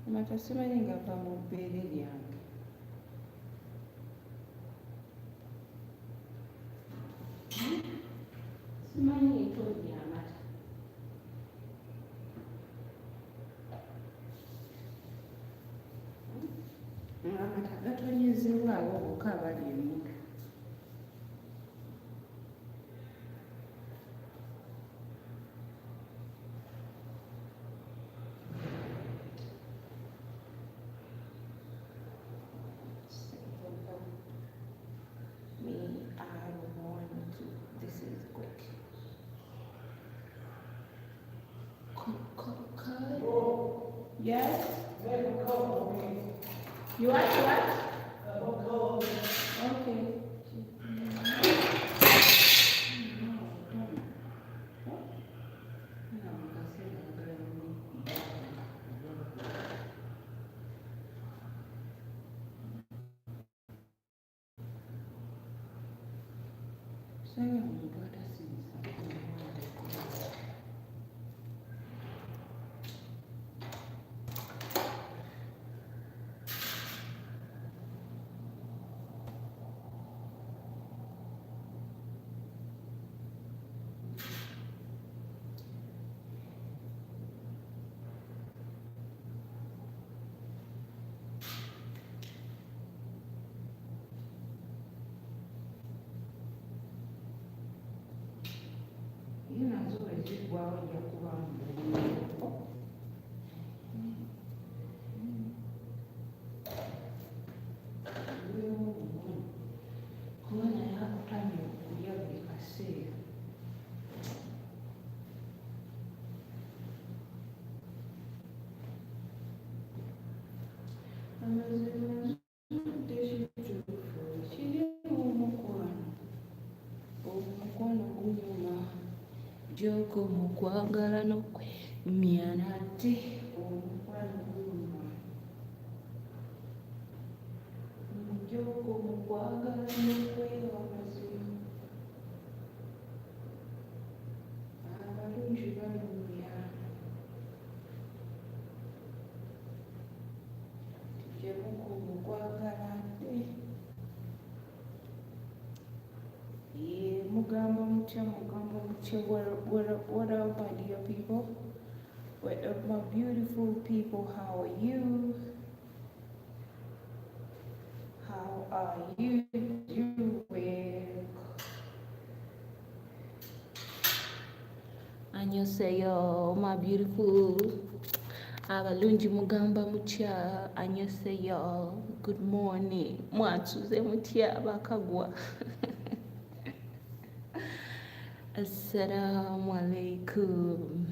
amata simanyi ngava mu bbeere lyange. Simanyi etolya amata. Amata gatonyezebwawo bokka abali emuntu. This is quick. Cut. Yes? You want what? Okay. Joko mukwagala n'okwemyanate omukwano guno. Joko mukwagala n'okwewamazimu. Abalungi balumya. Joko mukwagala nte. Mugamba mutya. What up, my dear people? What up, my beautiful people? How are you? How are you doing? Annyeonghaseyo, my beautiful. Abalungi mugamba mutya. Annyeonghaseyo. Good morning. Mwatuze mutya bakagwa. Assalamu alaikum.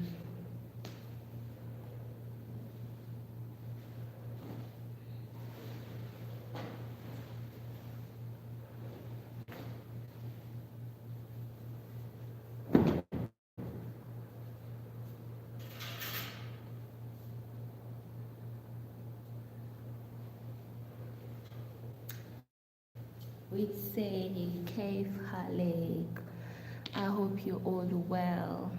We say Kaif Halik. I hope you're all well.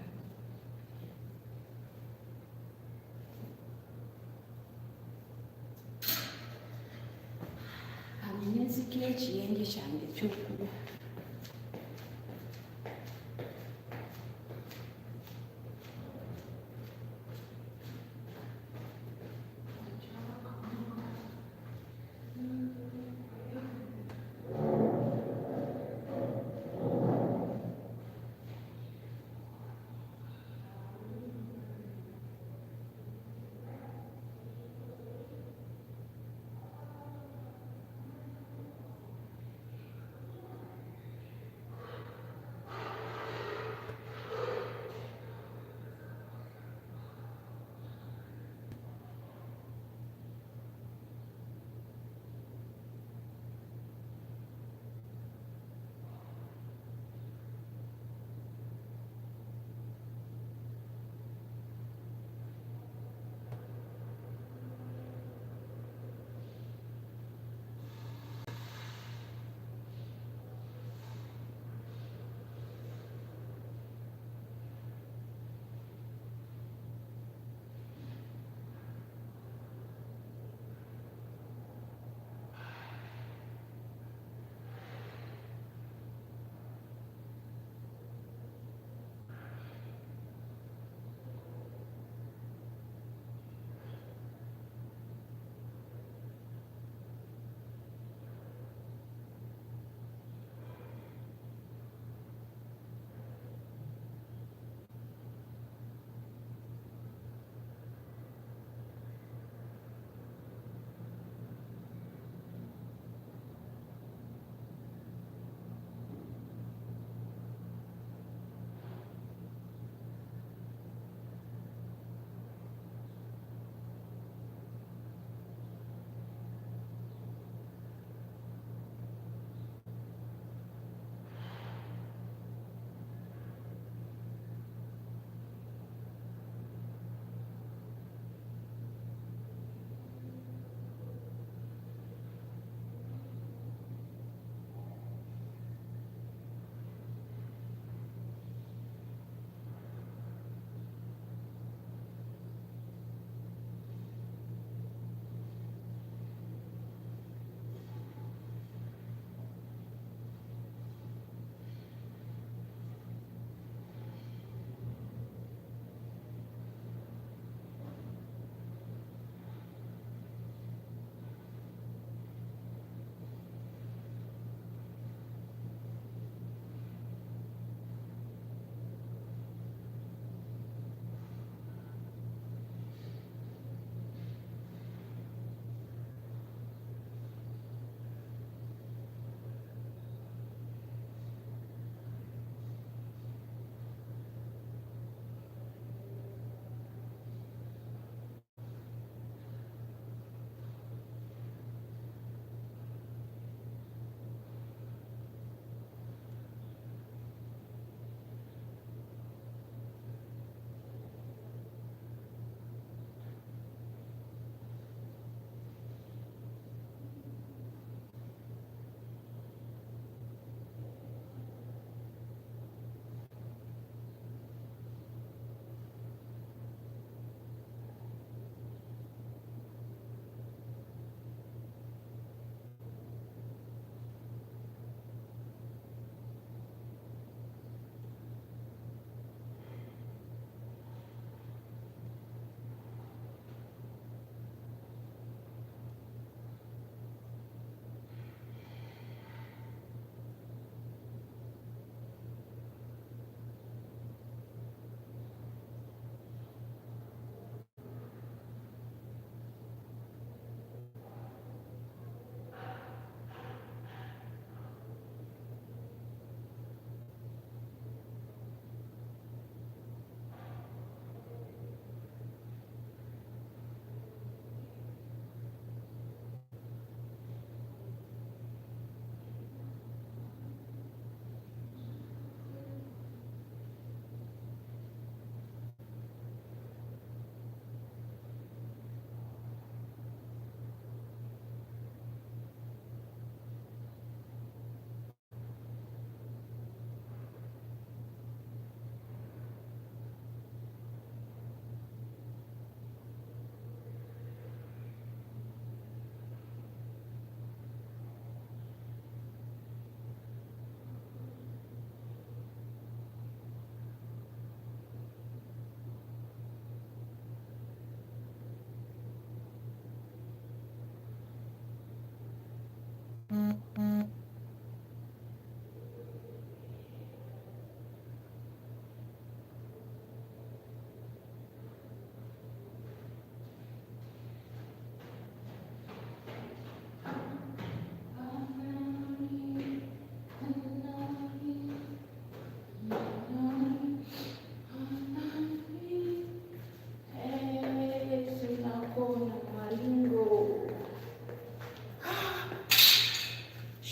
Amenyezika ekiyenge kyange ekyokulya.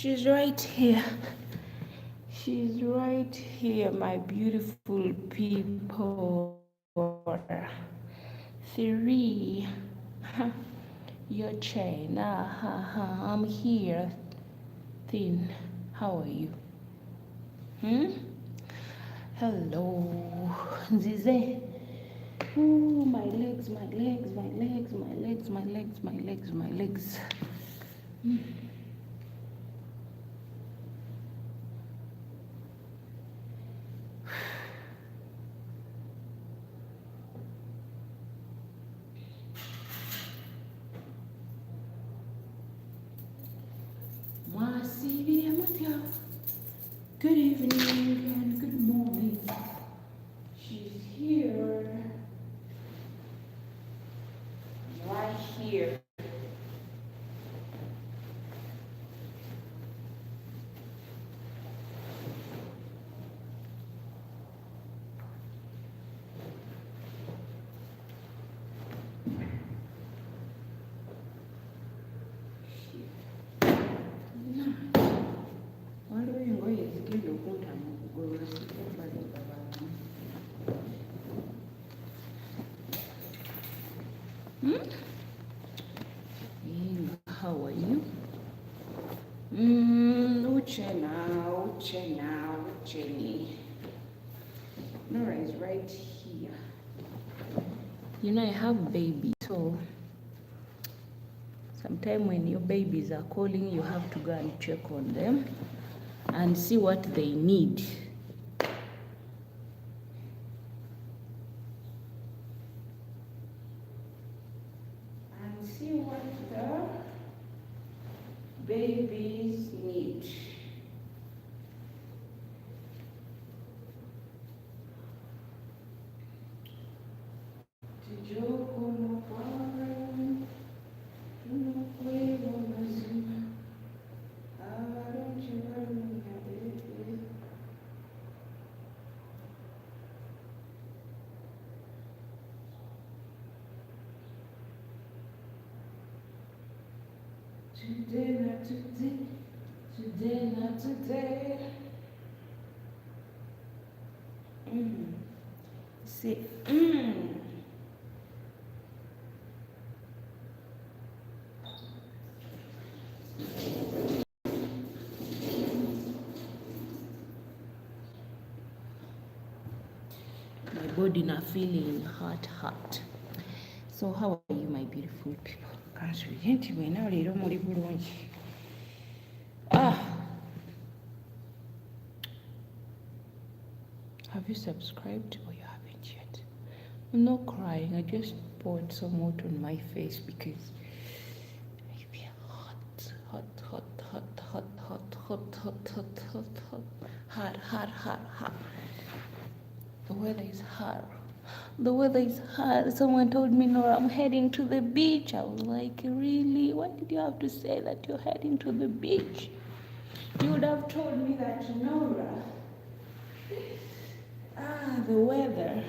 She's right here. She's right here, my beautiful people. 3. Your China. I'm here. Thin. How are you? Hello. Zize. Ooh, my legs, my legs, my legs, my legs, my legs, my legs, my legs. Good evening and good morning. She's here. Right here. How are you? Ucheni. Nora is right here. You know, I have babies, so sometime when your babies are calling, you have to go and check on them and see what they need. And see what the babies need. Today, not today. Today, not today. See, my body not feeling hot. So how are you, my beautiful people? Have you subscribed or you haven't yet? I'm not crying. I just poured some water on my face because I feel hot. Hot. The weather is hot. The weather is hot. Someone told me, Nora, I'm heading to the beach. I was like, really? Why did you have to say that you're heading to the beach? You would have told me that, Nora. The weather.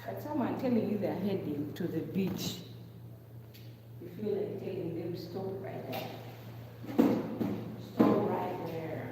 But someone telling you they're heading to the beach. You feel like telling them, stop right there. Stop right there.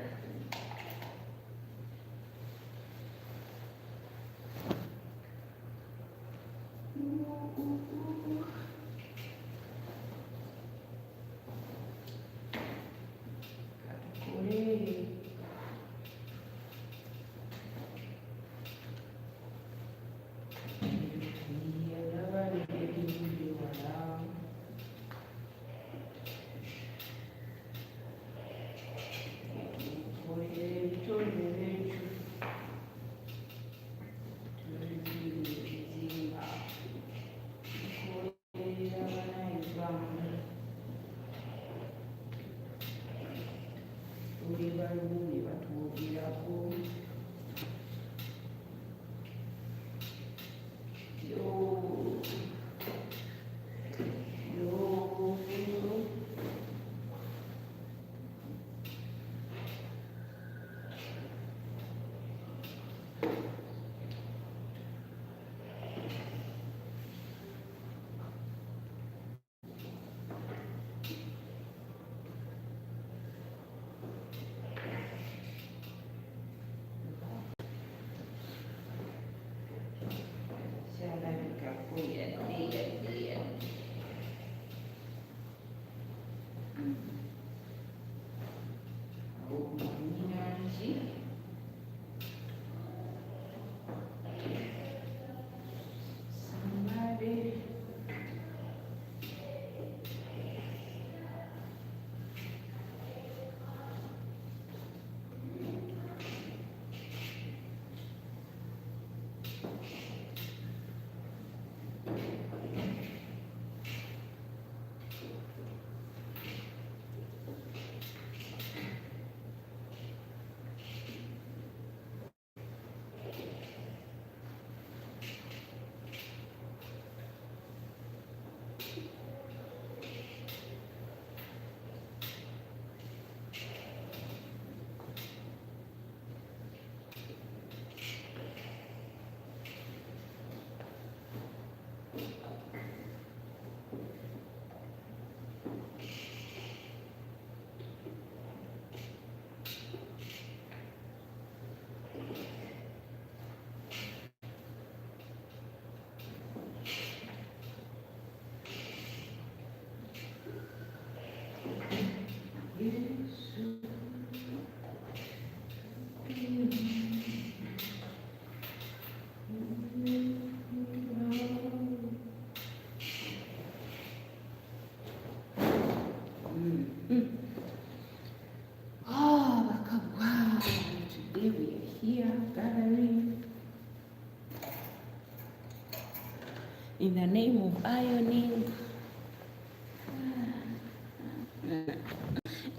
in the name of ironing.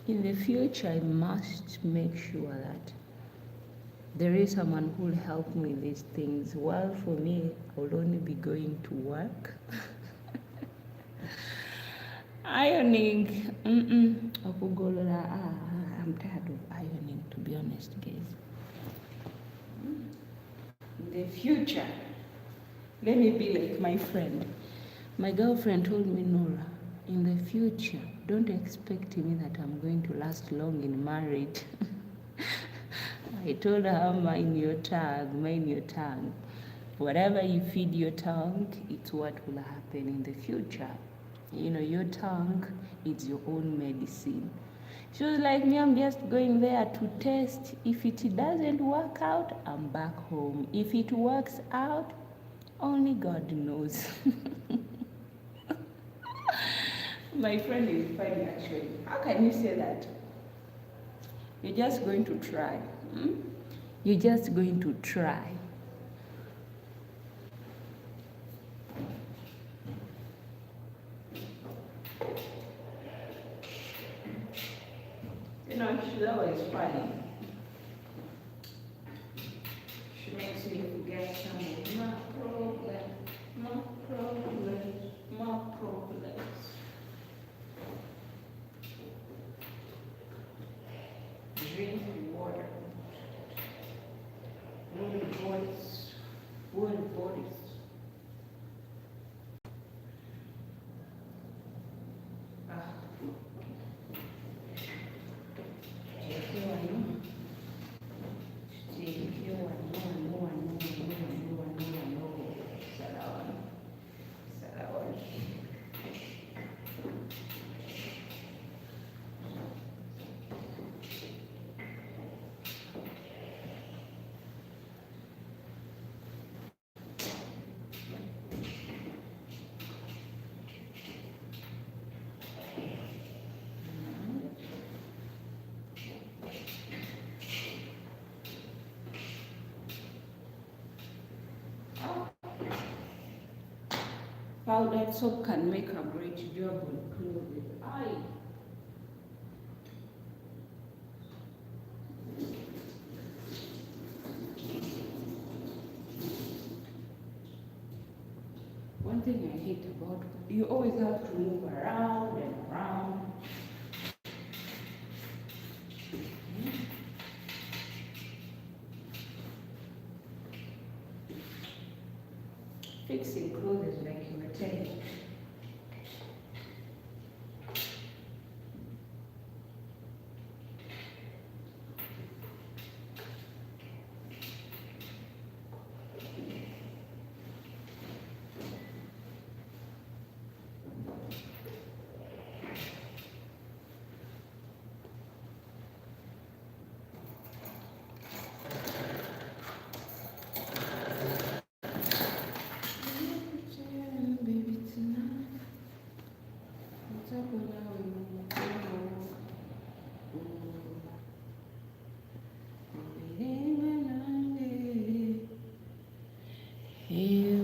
In the future, I must make sure that there is someone who will help me with these things. While for me, I will only be going to work. Ironing. I'm tired of ironing, to be honest, guys. In the future, let me be like my friend. My girlfriend told me, Nora, in the future, don't expect me that I'm going to last long in marriage. I told her, mind your tongue, mind your tongue. Whatever you feed your tongue, it's what will happen in the future. You know, your tongue is your own medicine. She was like me, I'm just going there to test. If it doesn't work out, I'm back home. If it works out, only God knows. My friend is funny actually. How can you say that? You're just going to try. You're just going to try. You know, she's always funny. She makes me forget some of my problems, my problems, my problems. Drink water. Good voice. Good voice. Powdered soap can make a great job on clothes. One thing I hate about you always have to move around and around. Fixing clothes is like you were telling.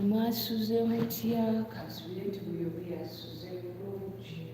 Mwasuze mutya kasubire tubuyobe yasuze bulungi.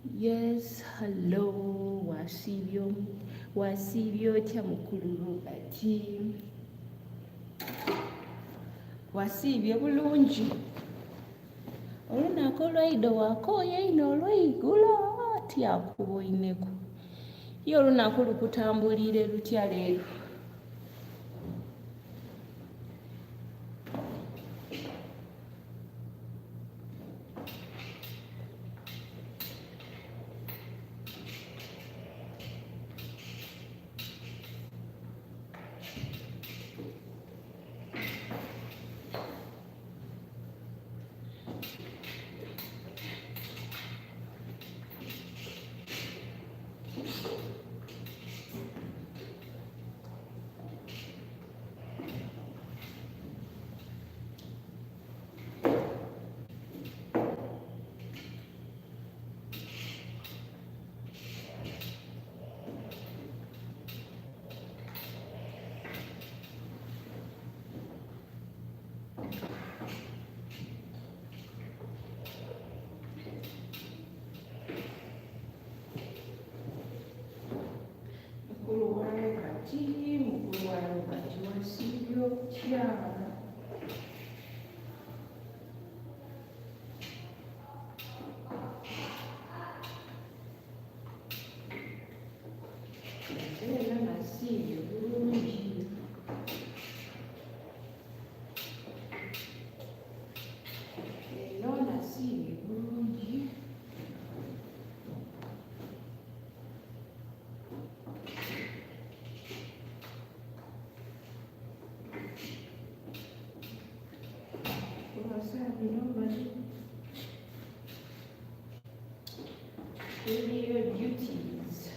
Yes, hello, wasibyo otya mukulu Robert? Wasiibye bulungi? Olunaku olwaido wakooya ino olweigulo tyakuboineku ye olunaku lukutambulire lutya leero? Mukulu wa Robert wasiibye otya? Era nasiibye bulungi. Era nasiibye bulungi. Your duties.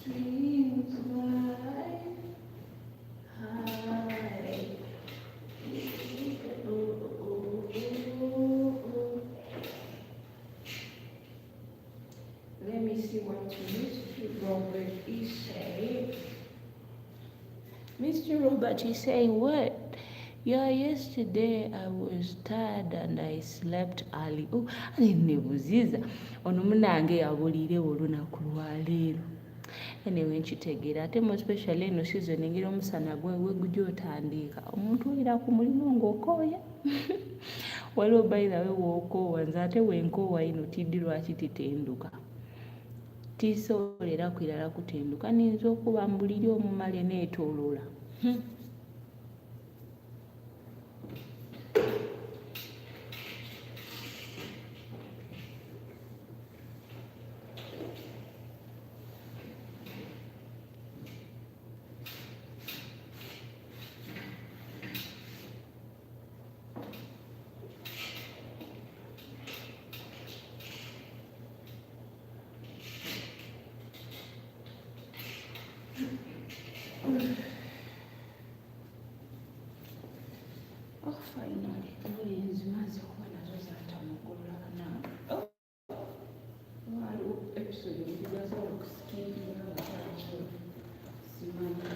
Streams lie high. Let me see what Mr. Robert is saying. Mr. Robert is saying what? Yeah, yesterday I was tired and I slept early. Oh, nebuziza ono munange yabulire olunaku lwaleero. Anyway, nkitegeera ate mu special eno season engeri omusana gwe gujja otandika omuntu olira ku mulimu ng'okooya. Waliwo by the way w'okoowa nze ate wenkoowa ino tiddi lwaki titenduka. Tisobolera kwirala kutenduka niyinza okuba mbuliri omumale neetooloola. Oh, finally, engoye zimaze kuba nazo zatamugolola now. Oh, waliwo episode ezigasobola okusikirira bakyaso simanyi.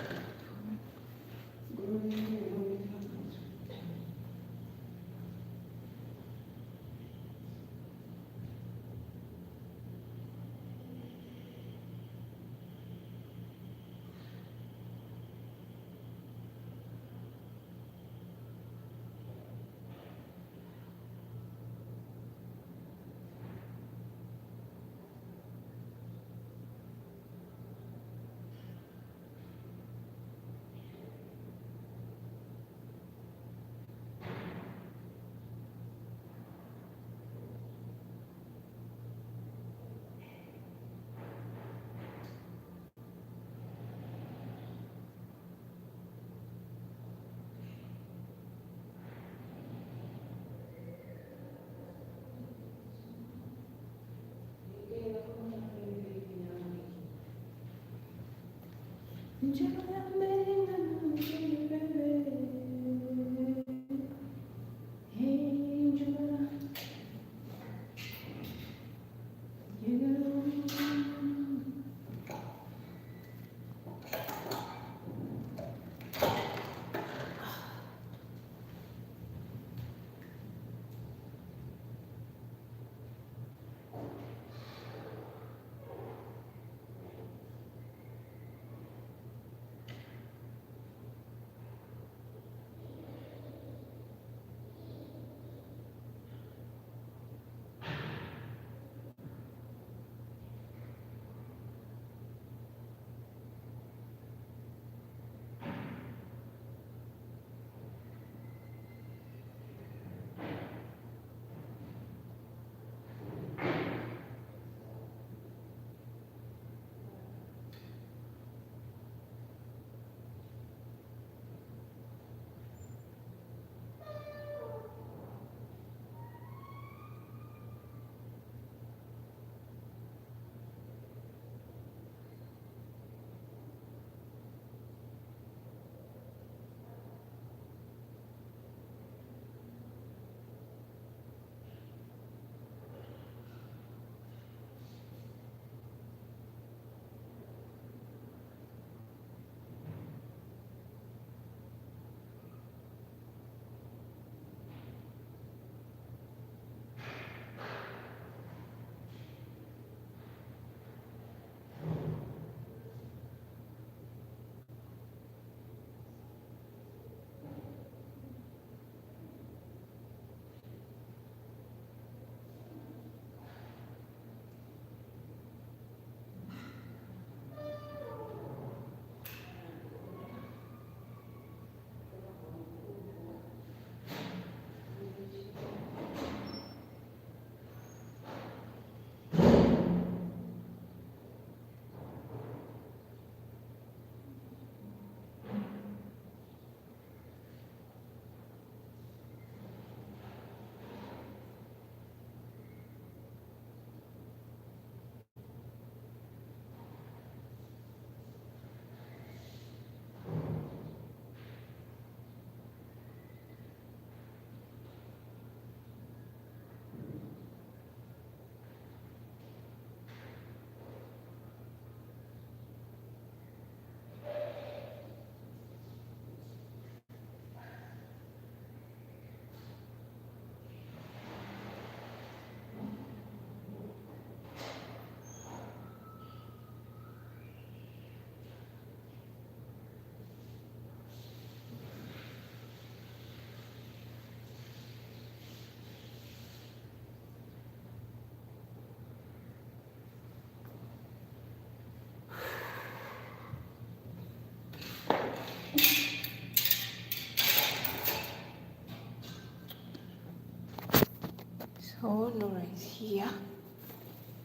So Norah is here.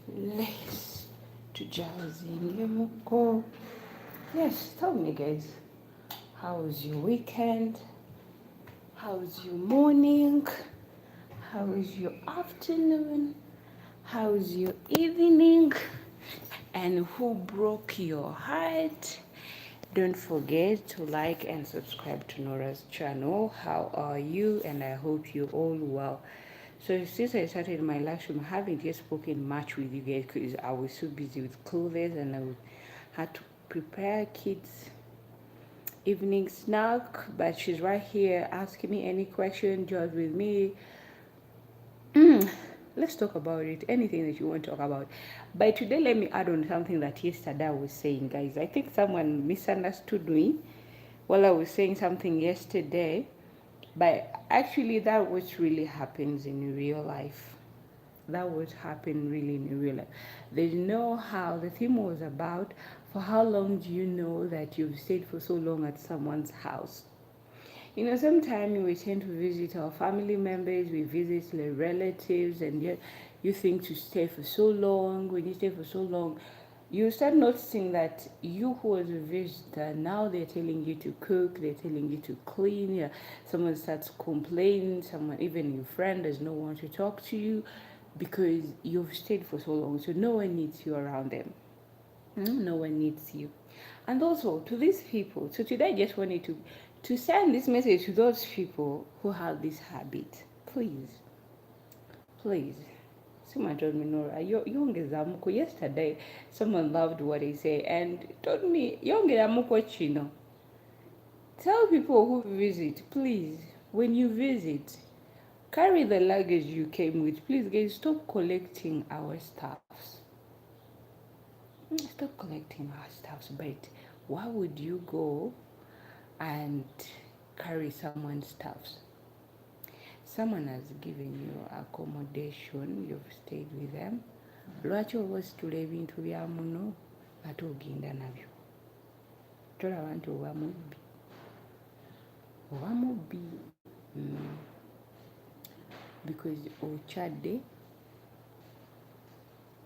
Let's to Jazzy Namuko. Yes, tell me guys, how was your weekend? How's your morning? How is your afternoon? How's your evening? And who broke your heart? Don't forget to like and subscribe to Nora's channel. How are you? And I hope you're all well. So since I started my live stream, I haven't yet spoken much with you guys because I was so busy with clothes and I had to prepare kids evening snack. But she's right here asking me any question, just with me. Let's talk about it. Anything that you want to talk about. But today, let me add on something that yesterday I was saying, guys. I think someone misunderstood me while I was saying something yesterday. But actually, that what really happens in real life. That would happen really in real life. There's no how. The theme was about for how long do you know that you've stayed for so long at someone's house? You know, sometimes we tend to visit our family members, we visit the relatives, and yet you think to stay for so long. When you stay for so long, you start noticing that you who was a visitor, now they're telling you to cook, they're telling you to clean. Yeah, someone starts complaining, someone, even your friend, does not want to talk to you because you've stayed for so long. So no one needs you around them. No one needs you. And also to these people, so today I just wanted to send this message to those people who have this habit. Please. Someone told me, Nora, yongeza muko. Yesterday, someone loved what I say and told me, yongera muko chino. Tell people who visit, please, when you visit, carry the luggage you came with. Please, guys, stop collecting our stuffs. Stop collecting our stuffs. But why would you go and carry someone's stuffs? Someone has given you accommodation, you've stayed with them. Lwaki oba ositula ebintu bya muno ate ogenda nabyo? Tolaba nti oba mubbi. Because okyadde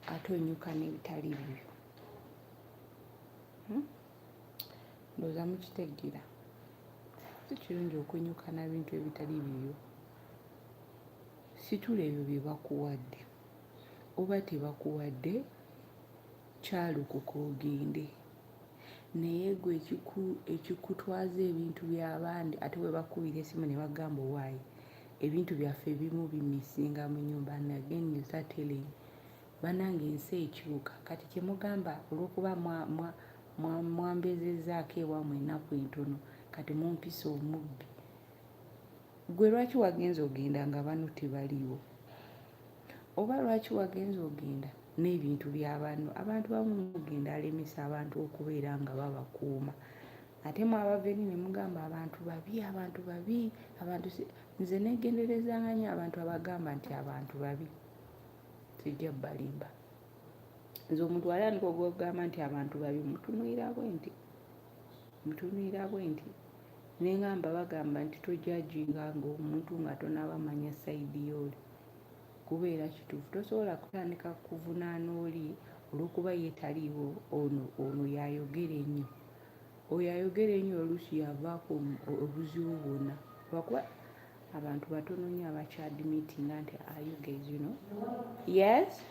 ate onyuka n'ebitali bibyo. Ndowooza mukitegeera. Si kirungi okwenyuka n'ebintu ebitali bibyo. Situla ebyo bye bakuwadde. Oba tebakuwadde, kyalukuka ogende. Naye gwe ekikutwaza ebintu by'abandi ate bwe bakubira esimu ne bagamba owaayi ebintu byaffe ebimu bimisinga mu nnyumba, and again you start telling bannange ensi ekyuka. Kati kye mugamba olw'okuba mwambezezzaako ewammwe ennaku entono kati mumpisa omubbi. Gwe lwaki wagenza ogenda nga bano tebaliiwo? Oba lwaki wagenza ogenda n'ebintu by'abantu? Abantu bamu mugenda alemesa abantu okubeera nga babakuuma. Ate mwabava eri ne mugamba abantu babi, abantu babi, abantu nze neegenderezanga nnyo abantu abagamba nti abantu babi. Sijja balimba. Nze omuntu alyaniko gwogamba nti abantu babi mutunuulira bwe nti. Nengamba bagamba nti tojajinga ng'omuntu nga tonabamanya sayidi y'oli. Kubeera kituufu. Tosobola kutandika kuvunaana oli olw'okuba ye taliiwo, ono yayogera ennyo. Oyo ayogera ennyo oluusi yavaako obuzibu bwonna. Lwakuba abantu batono nnyo abakyadimitinga nti are you guys, you know? Yes?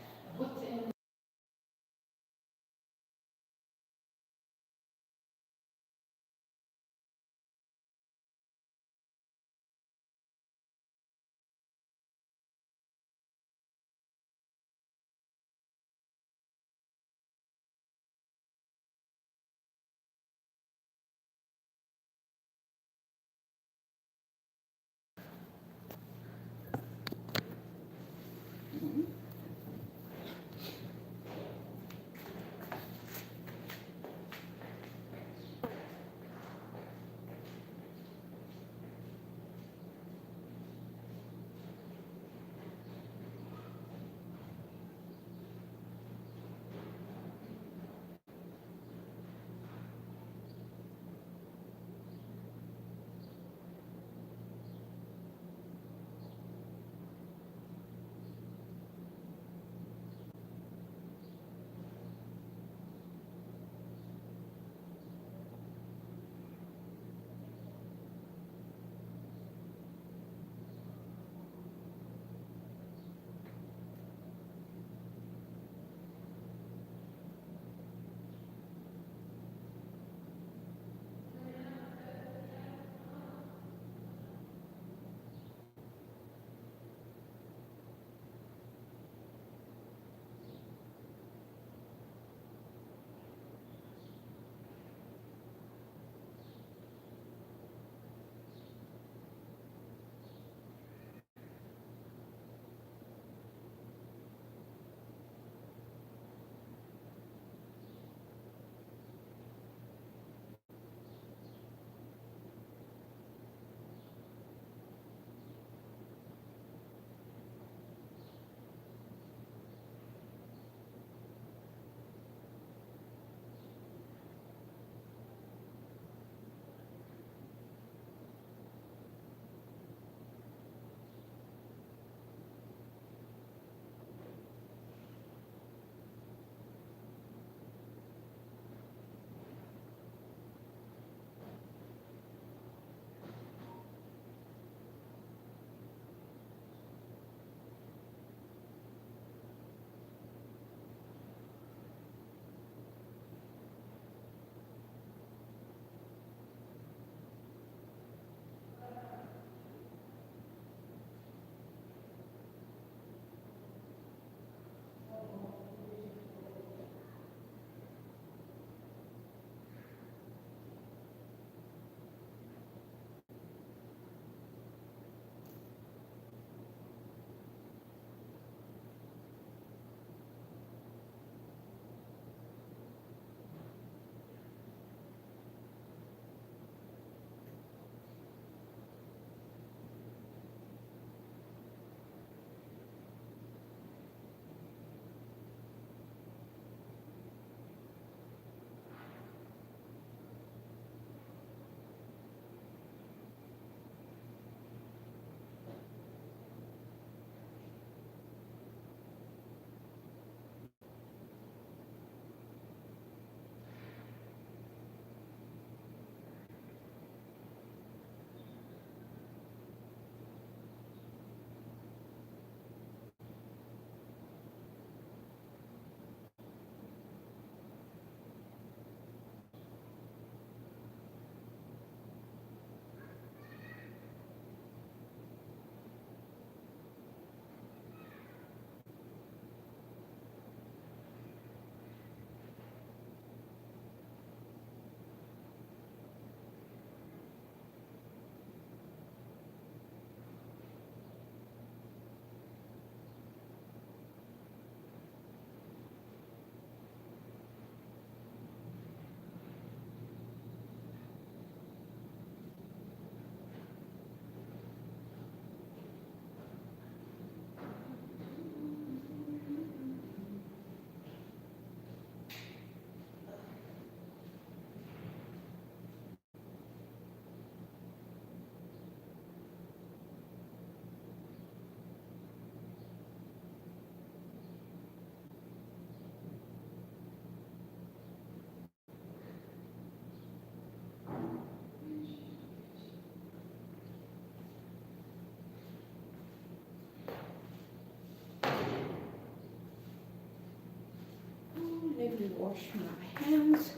wash my hands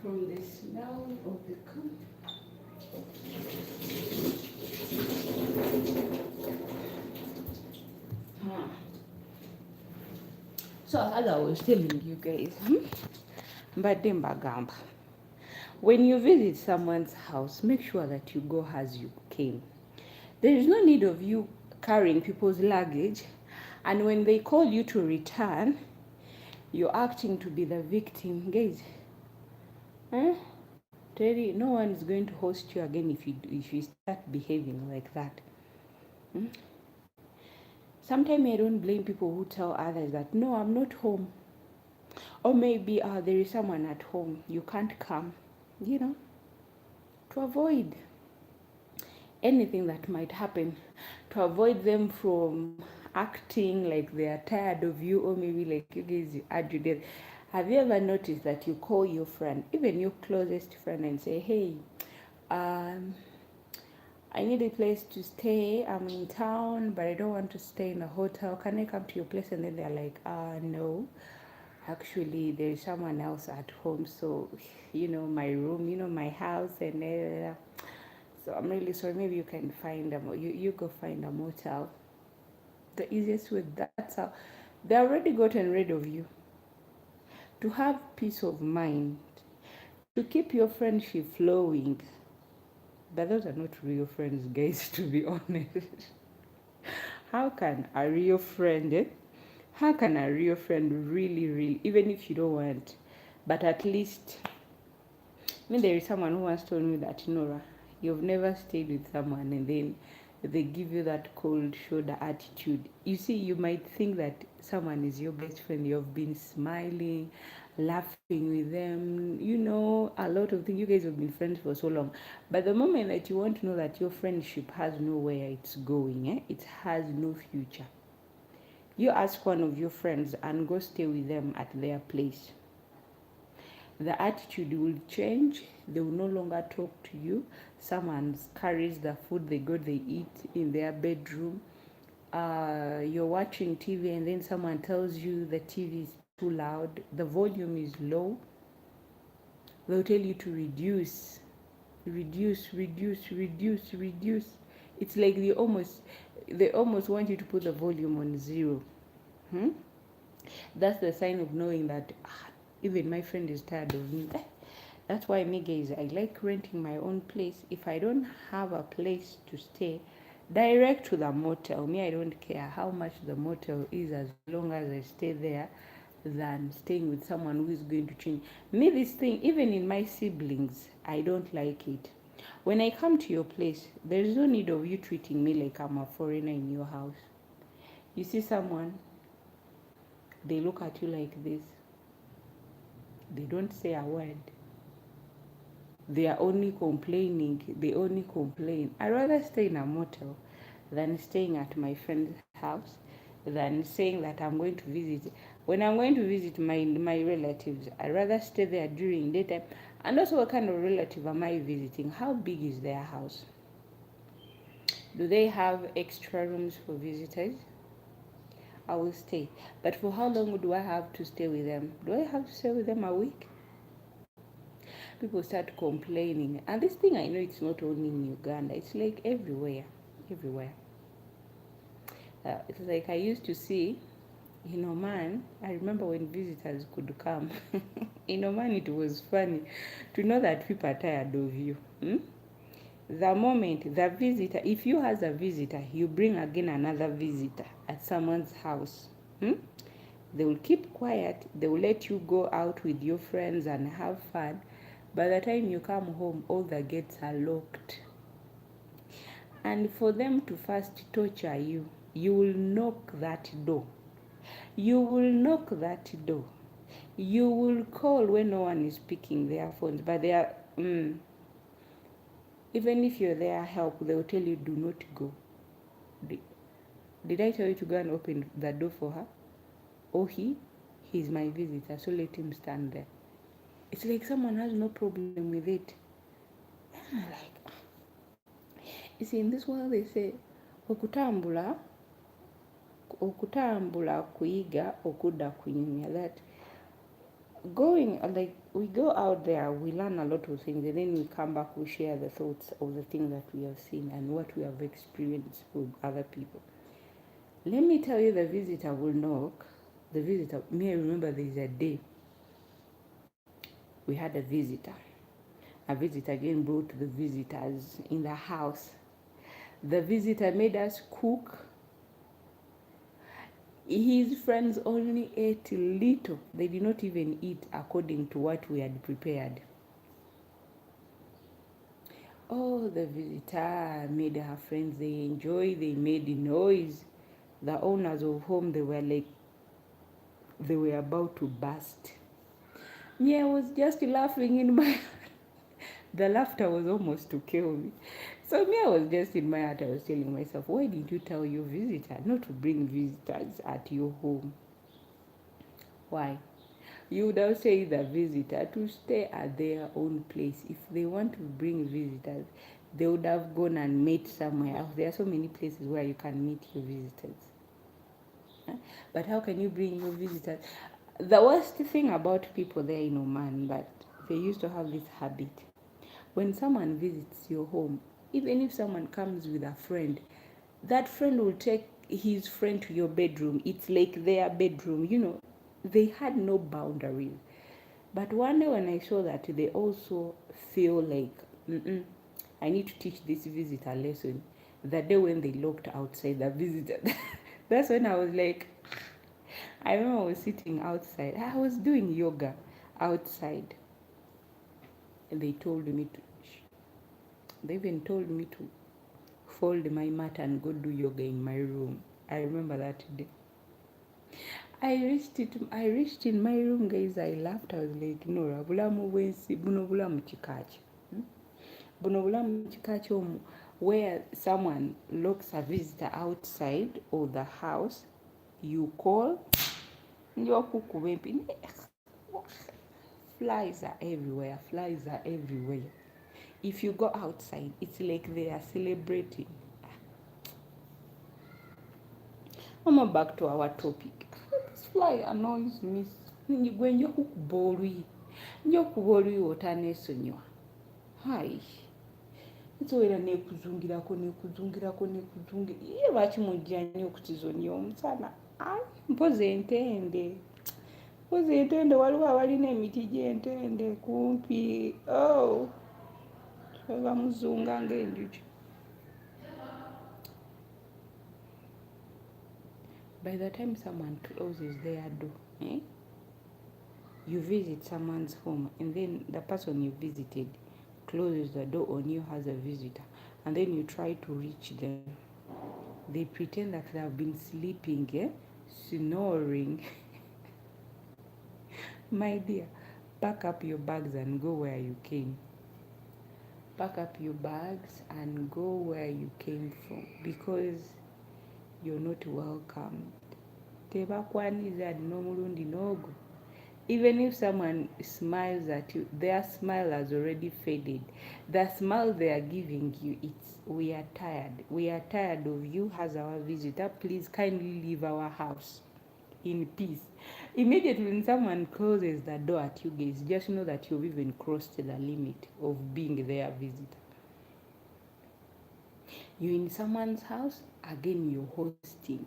from the smell of the cup. So as I was telling you guys, mbadde mbagamba, when you visit someone's house, make sure that you go as you came. There is no need of you carrying people's luggage, and when they call you to return, you're acting to be the victim. Guys, tell you, no one is going to host you again if you start behaving like that. Sometimes I don't blame people who tell others that, no, I'm not home. Or maybe there is someone at home, you can't come, to avoid anything that might happen, to avoid them from acting like they are tired of you, or maybe like you guys argue there. Have you ever noticed that you call your friend, even your closest friend, and say, hey, I need a place to stay. I'm in town, but I don't want to stay in a hotel. Can I come to your place? And then they're like, no. Actually, there is someone else at home. So, my room, my house, and so I'm really sorry. Maybe you can find you go find a motel. The easiest way, that's how they already gotten rid of you. To have peace of mind, to keep your friendship flowing. But those are not real friends, guys, to be honest. How can a real friend, how can a real friend really, even if you don't want, but at least, there is someone who once told me that, Norah, you've never stayed with someone and then they give you that cold shoulder attitude. You see, you might think that someone is your best friend. You've been smiling, laughing with them, a lot of things. You guys have been friends for so long. But the moment that you want to know that your friendship has nowhere it's going, it has no future, you ask one of your friends and go stay with them at their place. The attitude will change. They will no longer talk to you. Someone carries the food they eat in their bedroom. You're watching TV and then someone tells you the TV is too loud, the volume is low. They'll tell you to reduce. It's like they almost want you to put the volume on 0. That's the sign of knowing that even my friend is tired of me. That's why me, guys, I like renting my own place. If I don't have a place to stay, direct to the motel. Me, I don't care how much the motel is as long as I stay there, than staying with someone who is going to change. Me, this thing, even in my siblings, I don't like it. When I come to your place, there is no need of you treating me like I'm a foreigner in your house. You see someone, they look at you like this. They don't say a word. They are only complaining. They only complain. I'd rather stay in a motel than staying at my friend's house, than saying that I'm going to visit. When I'm going to visit my relatives, I'd rather stay there during daytime. And also, what kind of relative am I visiting? How big is their house? Do they have extra rooms for visitors? I will stay. But for how long do I have to stay with them? Do I have to stay with them a week? People start complaining. And this thing, I know it's not only in Uganda. It's like everywhere. It's like I used to see in Oman. I remember when visitors could come. In Oman, it was funny to know that people are tired of you. The moment the visitor, if you as a visitor, you bring again another visitor at someone's house, they will keep quiet. They will let you go out with your friends and have fun. By the time you come home, all the gates are locked. And for them to first torture you, you will knock that door. You will call when no one is picking their phones. But they are, even if you're there help, they will tell you, do not go. Did I tell you to go and open the door for her? Oh, he's my visitor, so let him stand there. It's like someone has no problem with it. And I'm like, you see, in this world they say, okutambula kuyiga okudda kunyumya. That going, like, we go out there, we learn a lot of things, and then we come back, we share the thoughts of the things that we have seen and what we have experienced with other people. Let me tell you, the visitor will knock. The visitor, me, I remember there is a day we had a visitor. A visitor again brought the visitors in the house. The visitor made us cook. His friends only ate little. They did not even eat according to what we had prepared. Oh, the visitor made her friends, they enjoyed, they made noise. The owners of home, they were like, they were about to burst. Me, I was just laughing in my the laughter was almost to kill me. So me, I was just in my heart, I was telling myself, why did you tell your visitor not to bring visitors at your home? Why? You would have said the visitor to stay at their own place. If they want to bring visitors, they would have gone and met somewhere else. There are so many places where you can meet your visitors. But how can you bring your visitors? The worst thing about people there in Oman, that they used to have this habit. When someone visits your home, even if someone comes with a friend, that friend will take his friend to your bedroom. It's like their bedroom. They had no boundaries. But one day when I saw that they also feel like, I need to teach this visitor a lesson. The day when they looked outside the visitor, that's when I was like, I remember I was sitting outside. I was doing yoga outside. And they even told me to fold my mat and go do yoga in my room. I remember that day. I reached in my room, guys. I laughed. I was like, Norah, bulamu bwensi buno bulamu kikachi. Buno bulamu kikachi omu, where someone locks a visitor outside of the house, you call, flies are everywhere. If you go outside, it's like they are celebrating. I'm back to our topic. This fly annoys me. Gwe nyo kukuba oluyi. Nyo kuba oluyi otaneesonyiwa. Hai. Nsobola nekuzungirako. Ye lwaki mujja nnyo okutizonnya omusana? Ai, mpozi entende. Waliwo abalina emiti gy'entende kumpi. Oh. Bamuzunga ng'enjuki. By the time someone closes their door, you visit someone's home, and then the person you visited closes the door on you as a visitor, and then you try to reach them. They pretend that they have been sleeping, snoring. My dear, pack up your bags and go where you came. Pack up your bags and go where you came from, because you're not welcomed. Tebakwaniza n'omulundi n'ogwo. Even if someone smiles at you, their smile has already faded. The smile they are giving you, it's, we are tired. We are tired of you as our visitor. Please kindly leave our house in peace. Immediately when someone closes the door at you guys, just know that you've even crossed the limit of being their visitor. You're in someone's house, again you're hosting.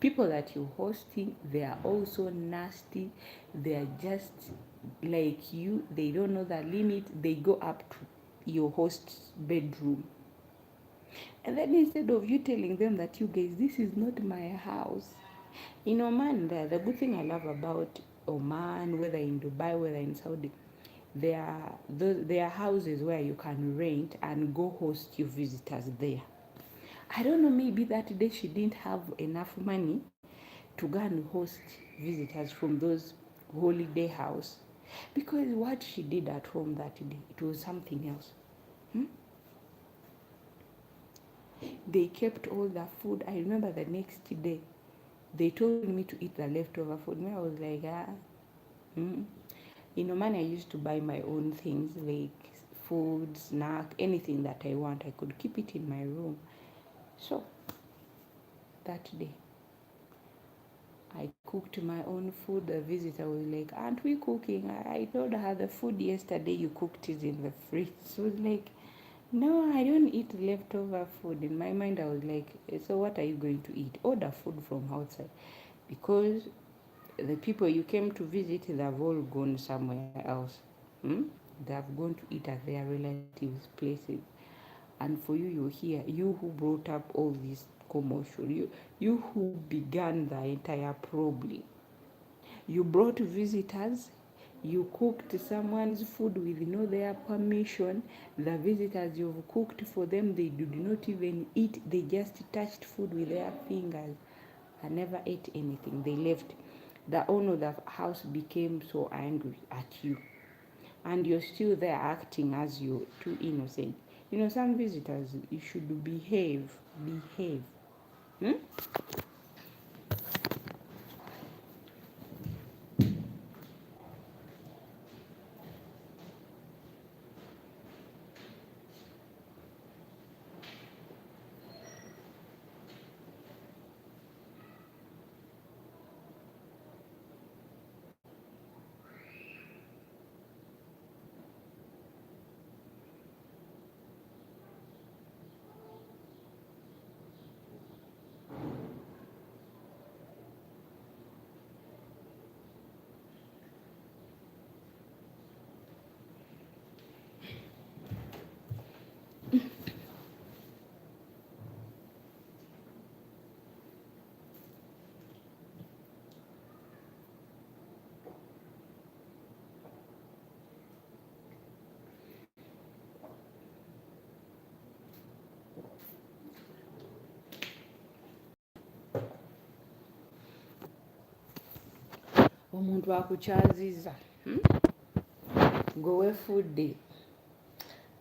People that you're hosting, they are also nasty. They are just like you. They don't know the limit. They go up to your host's bedroom. And then instead of you telling them that, you guys, this is not my house. In Oman, the good thing I love about Oman, whether in Dubai, whether in Saudi, there are houses where you can rent and go host your visitors there. I don't know, maybe that day she didn't have enough money to go and host visitors from those holiday house, because what she did at home that day, it was something else. They kept all the food. I remember the next day they told me to eat the leftover food. I was like, In Oman, I used to buy my own things like food, snack, anything that I want. I could keep it in my room. So that day, I cooked my own food. The visitor was like, aren't we cooking? I told her the food yesterday you cooked is in the fridge. She was like, no, I don't eat leftover food. In my mind, I was like, so what are you going to eat? Order food from outside. Because the people you came to visit, they've all gone somewhere else. Hmm? They have gone to eat at their relatives' places. And for you, you're here. You who brought up all this commotion. You who began the entire problem. You brought visitors. You cooked someone's food with no their permission. The visitors you've cooked for them, they did not even eat. They just touched food with their fingers. I never ate anything. They left. The owner of the house became so angry at you. And you're still there acting as you're too innocent. You know, some visitors, you should behave. Behave. Hmm? Omuntu akukyaziza gwe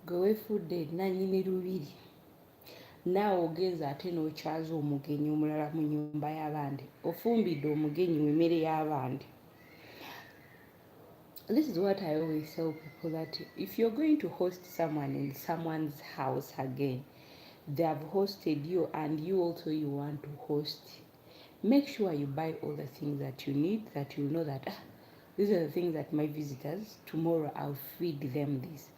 wefudde nannyini lubiri naawe ogenza ate n'okyaza omugenyi omulala mu nnyumba y'abandi ofumbidde omugenyi mu mmere y'abandi. This is what I always tell people, that if you're going to host someone in someone's house again, they have hosted you and you also you want to host, make sure you buy all the things that you need, that you know that these are the things that my visitors, tomorrow I'll feed them this.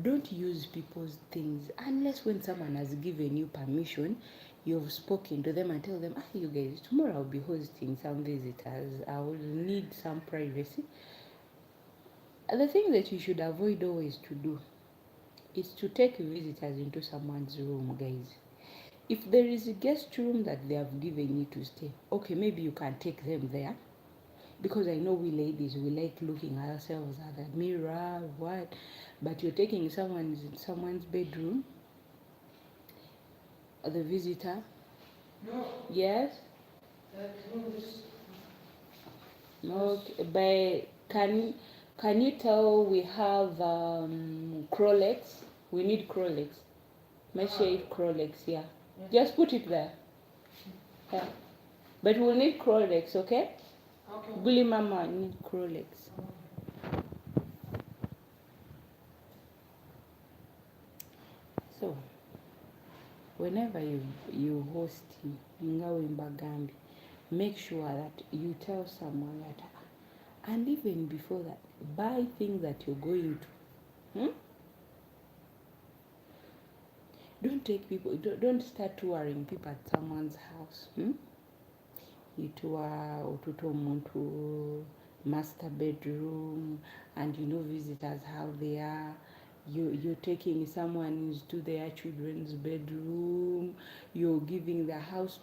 Don't use people's things unless when someone has given you permission, you've spoken to them and tell them, you guys, tomorrow I'll be hosting some visitors. I will need some privacy. The thing that you should avoid always to do is to take visitors into someone's room, guys. If there is a guest room that they have given you to stay, okay, maybe you can take them there. Because I know we ladies, we like looking at ourselves at the mirror, what? But you're taking someone's bedroom, the visitor. No. Yes? No, but can you tell we have Crolex? We need Crolex. Make sure it's Crolex, yeah. Just put it there. Yeah. But we'll need Crolex, okay? Okay. Guli Mama need Crolex. So, whenever you host Ngawe, make sure that you tell someone that, and even before that, buy things that you're going to. Don't start touring people at someone's house. You tour to master bedroom, and you know visitors how they are. You're taking someone to their children's bedroom. You're giving the house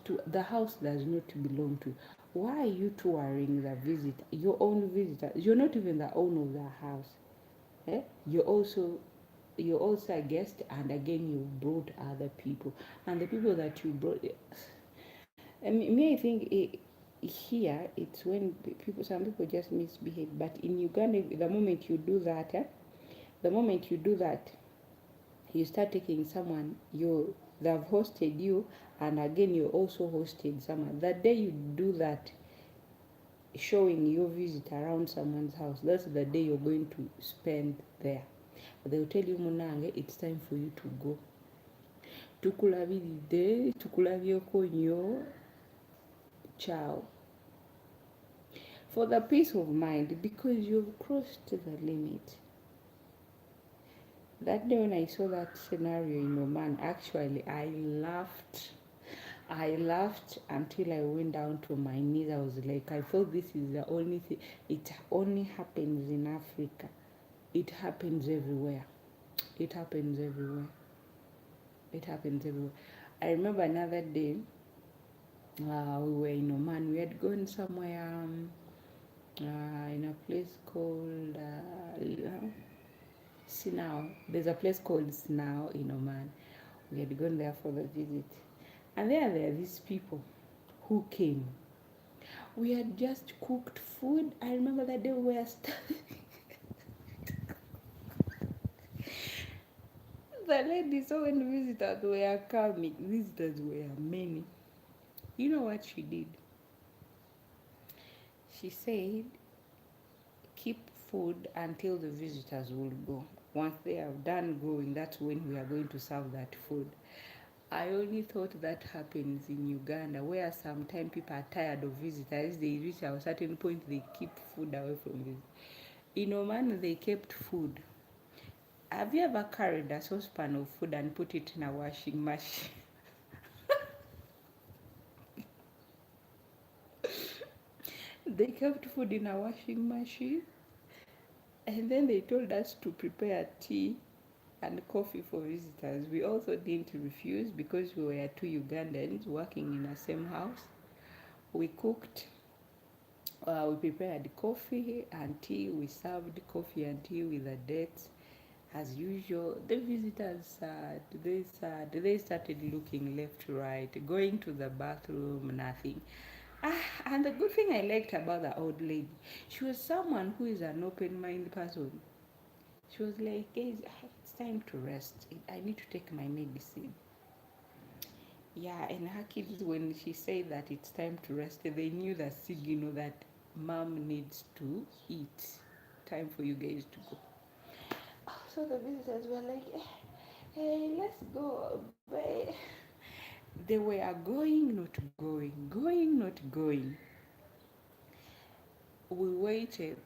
does not belong to. Why are you touring the visitor? Your own visitor. You're not even the owner of the house. You're also a guest, and again you brought other people, and the people that you brought. I think here it's when some people just misbehave. But in Uganda, the moment you do that, you start taking someone they've hosted you, and again you also hosted someone. That day you do that, showing your visit around someone's house, that's the day you're going to spend there. They'll tell you, Munange, it's time for you to go. Tukulabiridde, tukulabyeko nnyo, ciao. for the peace of mind, because you've crossed the limit. That day when I saw that scenario in Oman, actually I laughed until I went down to my knees. I was like, I thought this is the only thing. It only happens in Africa. It happens everywhere. It happens everywhere. It happens everywhere. I remember another day, we were in Oman. We had gone somewhere in a place called Sinao. There's a place called Sinao in Oman. We had gone there for the visit. And there are these people who came. We had just cooked food. I remember that day we were starving. The lady saw when visitors were coming. Visitors were many. You know what she did? She said, keep food until the visitors will go. Once they are done going, that's when we are going to serve that food. I only thought that happens in Uganda, where sometimes people are tired of visitors. They reach a certain point, they keep food away from visitors. In Oman, they kept food. Have you ever carried a saucepan of food and put it in a washing machine? They kept food in a washing machine, and then they told us to prepare tea and coffee for visitors. We also didn't refuse because we were two Ugandans working in the same house. We cooked, we prepared coffee and tea. We served coffee and tea with the dates. As usual, the visitors they started looking left, right, going to the bathroom, nothing. And the good thing I liked about the old lady, she was someone who is an open-minded person. She was like, guys, it's time to rest. I need to take my medicine. Yeah, and her kids, when she said that it's time to rest, they knew the signal that mom needs to eat. Time for you guys to go. So the visitors were like, hey, let's go. But they were going, not going, going, not going. We waited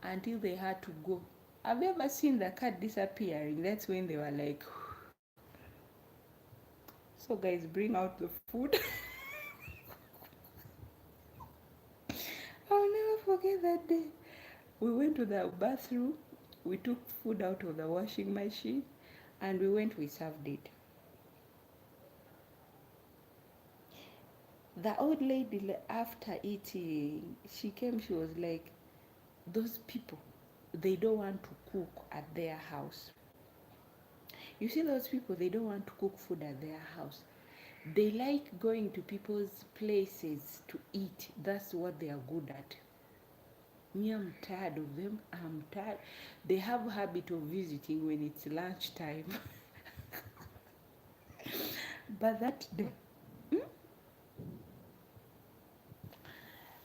until they had to go. Have you ever seen the cat disappearing? That's when they were like, so guys, bring out the food. I'll never forget that day. We went to the bathroom, we took food out of the washing machine, and we served it. The old lady, after eating, she came, she was like, those people, they don't want to cook at their house. You see those people, they don't want to cook food at their house. They like going to people's places to eat. That's what they are good at. Me, I'm tired of them. I'm tired. They have a habit of visiting when it's lunchtime. But that day,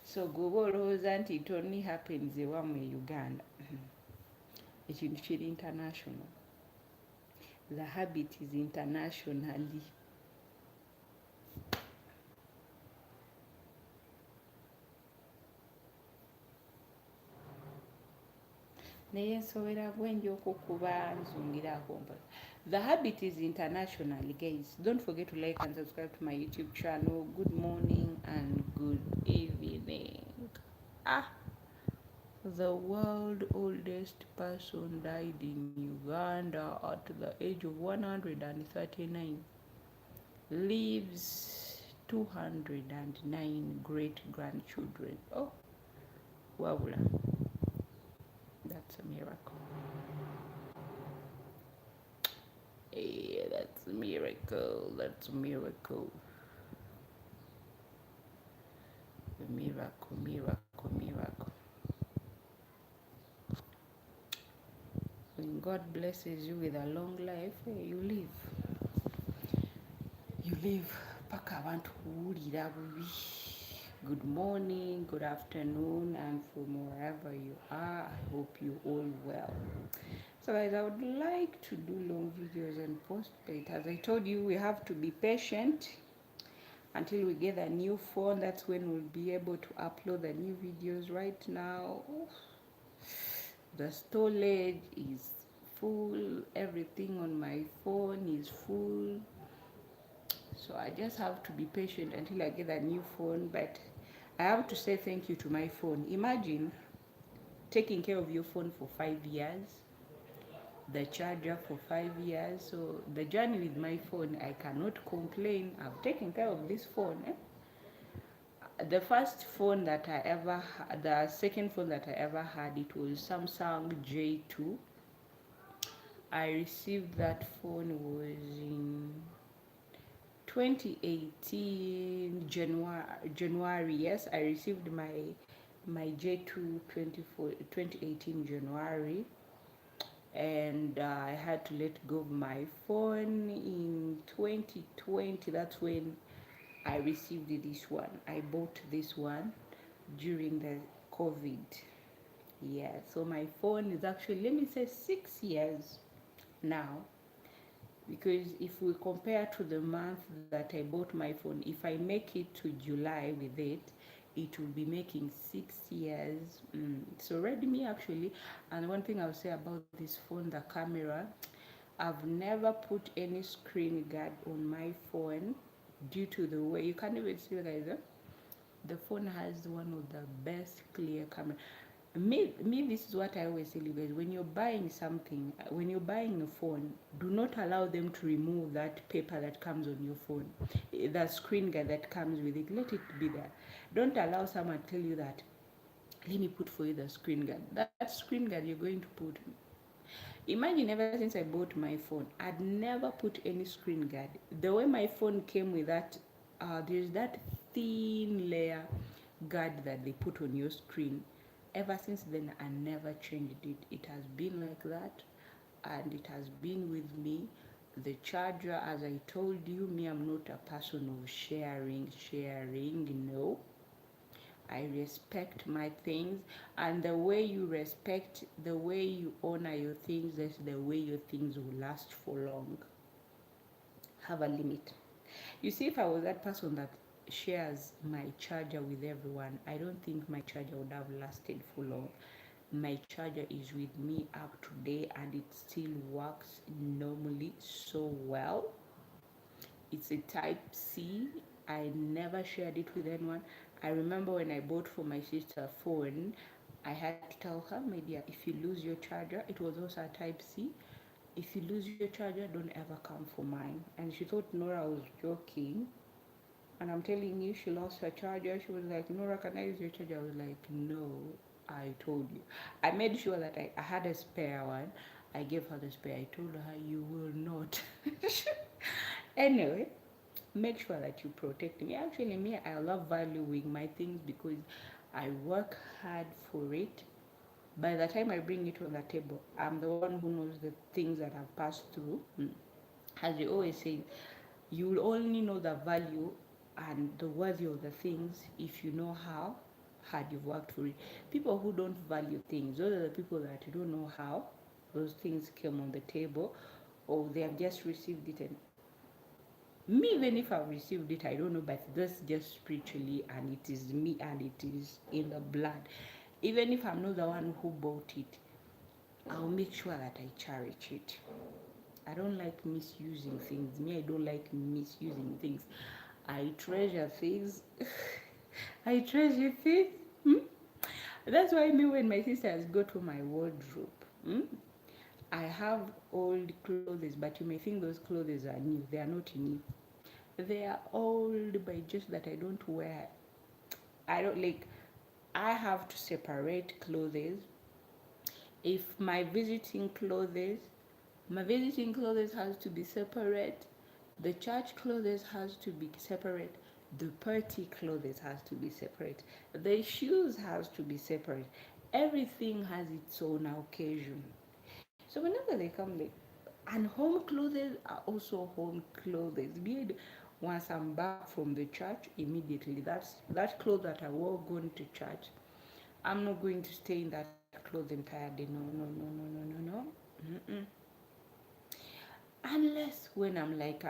so Google olowooza nti it only happens ewammwe Uganda. Ekintu kiri international. The habit is internationally. Naye nsobera bwengi okukuba nzungiraako mpola. The habit is internationally, guys. Don't forget to like and subscribe to my YouTube channel. Good morning and good evening. The world oldest person died in Uganda at the age of 139. Leaves 209 great-grandchildren. Oh, wabula. That's a miracle. Yeah, that's a miracle. That's a miracle. A miracle, miracle, miracle. When God blesses you with a long life, you live. You live. Paka abantu kuwulira bubi. Good morning, good afternoon, and from wherever you are, I hope you all well. So guys, I would like to do long videos and post, but as I told you, we have to be patient. until we get a new phone. That's when we'll be able to upload the new videos. Right now, the storage is full, everything on my phone is full, so I just have to be patient until I get a new phone. But I have to say thank you to my phone. Imagine taking care of your phone for 5 years, the charger for 5 years. So the journey with my phone, I cannot complain. I've taken care of this phone. The first phone that I ever had, the second phone that I ever had, it was Samsung J2. I received that phone was in 2018 January. Yes, I received my J2 2018 January, and I had to let go of my phone in 2020. That's when I received this one. I bought this one during the COVID. Yeah, so my phone is actually, let me say, 6 years now, because if we compare to the month that I bought my phone, if I make it to July with it, it will be making 6 years. It's already me actually. And one thing I'll say about this phone, the camera, I've never put any screen guard on my phone due to the way, you can't even see, guys, the phone has one of the best clear camera. Me, this is what I always tell you guys: when you're buying something, when you're buying a phone, do not allow them to remove that paper that comes on your phone, the screen guard that comes with it. Let it be there. Don't allow someone to tell you that, let me put for you the screen guard. That screen guard you're going to put. Imagine, ever since I bought my phone, I'd never put any screen guard. The way my phone came with that, there's that thin layer guard that they put on your screen. Ever since then, I never changed it. It has been like that, and it has been with me. The charger, as I told you, me, I'm not a person of sharing, no. I respect my things, and the way you respect, the way you honor your things, that's the way your things will last for long. Have a limit. You see, if I was that person that shares my charger with everyone, I don't think my charger would have lasted for long. My charger is with me up to date, and it still works normally so well. It's a type C. I never shared it with anyone. I remember when I bought for my sister phone, I had to tell her, my dear, if you lose your charger, it was also a type C. If you lose your charger, don't ever come for mine. And she thought Nora was joking. And I'm telling you, she lost her charger. She was like, Nora, can I use your charger? I was like, no, I told you. I made sure that I had a spare one. I gave her the spare. I told her, you will not. Anyway, make sure that you protect me. Actually, me, I love valuing my things because I work hard for it. By the time I bring it on the table, I'm the one who knows the things that I've passed through. As you always say, you will only know the value and the worthy of the things if you know how hard you've worked for it. People who don't value things, those are the people that you don't know how those things came on the table, or they have just received it. And me, even if I've received it, I don't know, but that's just spiritually, and it is me, and it is in the blood. Even if I'm not the one who bought it, I'll make sure that I cherish it. I don't like misusing things. Me, I don't like misusing things. I treasure things. I treasure things. That's why me, when my sisters go to my wardrobe, I have old clothes, but you may think those clothes are new. They are not new. They are old, but just that I don't wear. I don't like. I have to separate clothes. If my visiting clothes has to be separate. The church clothes has to be separate. The party clothes has to be separate. The shoes has to be separate. Everything has its own occasion. So whenever they come, and home clothes are also home clothes. Be it once I'm back from the church, immediately that clothes that I wore going to church, I'm not going to stay in that clothes entirely. No, no, no, no, no, no, no. Mm-mm. Unless when I'm like,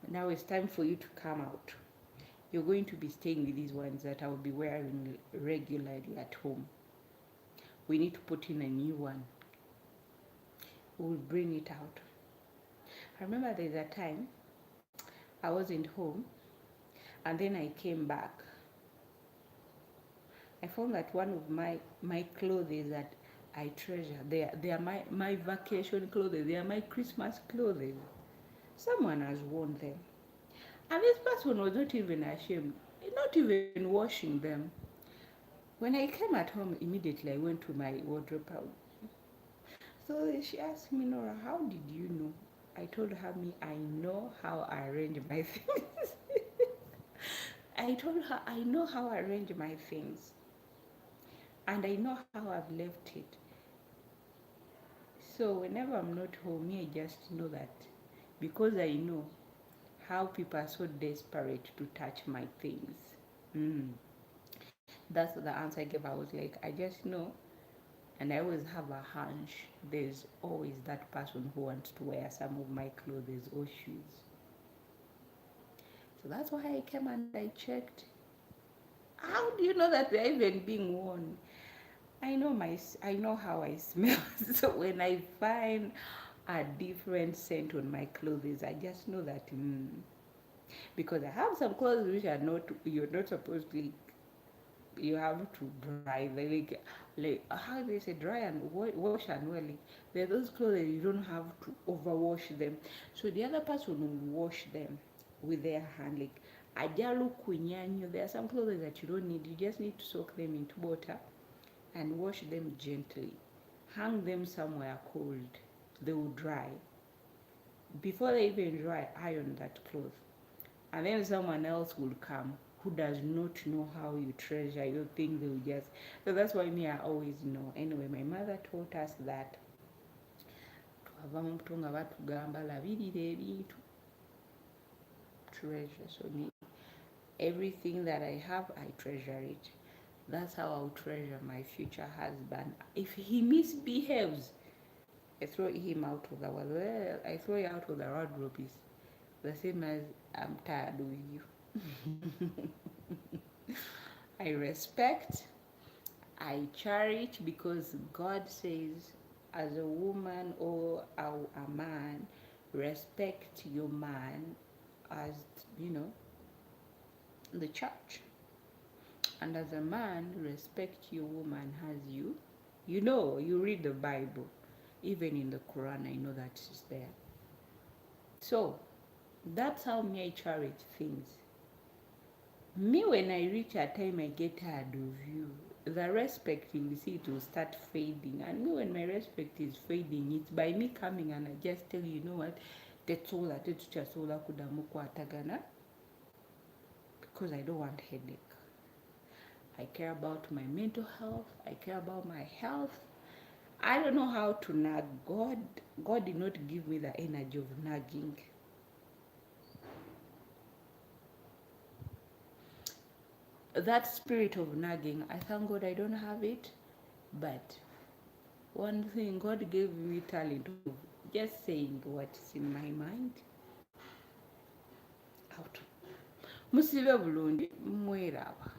now it's time for you to come out. you're going to be staying with these ones that I'll be wearing regularly at home. We need to put in a new one. We'll bring it out. I remember there's a time I wasn't home, and then I came back. I found that one of my clothes that I treasure, they are my vacation clothes, they are my Christmas clothes. Someone has worn them. And this person was not even ashamed, not even washing them. When I came at home, immediately I went to my wardrobe. So she asked me, Nora, how did you know? I told her, I know how I arrange my things. I told her, I know how I arrange my things. And I know how I've left it. So whenever I'm not home, I just know that, because I know how people are so desperate to touch my things. That's the answer I gave. I was like, I just know, and I always have a hunch. There's always that person who wants to wear some of my clothes or shoes. So that's why I came and I checked. How do you know that they're even being worn? I know how I smell. So when I find a different scent on my clothes, I just know that because I have some clothes which are not, you're not supposed to, you have to dry, like how they say, dry and wash and well. There are those clothes you don't have to overwash them, so the other person will wash them with their hand, like ajalu kunyanyo. There are some clothes that you don't need, you just need to soak them into water and wash them gently, hang them somewhere cold, they will dry. Before they even dry, iron that cloth, and then someone else will come who does not know how you treasure your things. They will just, so that's why me, I always know. Anyway, my mother taught us that twava mu buto nga batugamba labirira ebintu, treasure. So me, everything that I have, I treasure it. That's how I'll treasure my future husband. If he misbehaves, I throw him out of the world. Well, I throw you out of the wardrobe is the same as I'm tired with you. I respect, I cherish, because God says, as a woman or a man, respect your man as, the church. And as a man, respect your woman as you. You read the Bible. Even in the Quran, I know that it's there. So, that's how me I cherish things. Me, when I reach a time I get tired of you, the respect, you will see it will start fading. And me, when my respect is fading, it's by me coming and I just tell you, what, tetsola tetuchasola kudamu kwatagana, because I don't want headache. I care about my mental health. I care about my health. I don't know how to nag. God did not give me the energy of nagging. That spirit of nagging, I thank God I don't have it. But one thing, God gave me talent of just saying what's in my mind. Out. Musibe bulungi mweraba.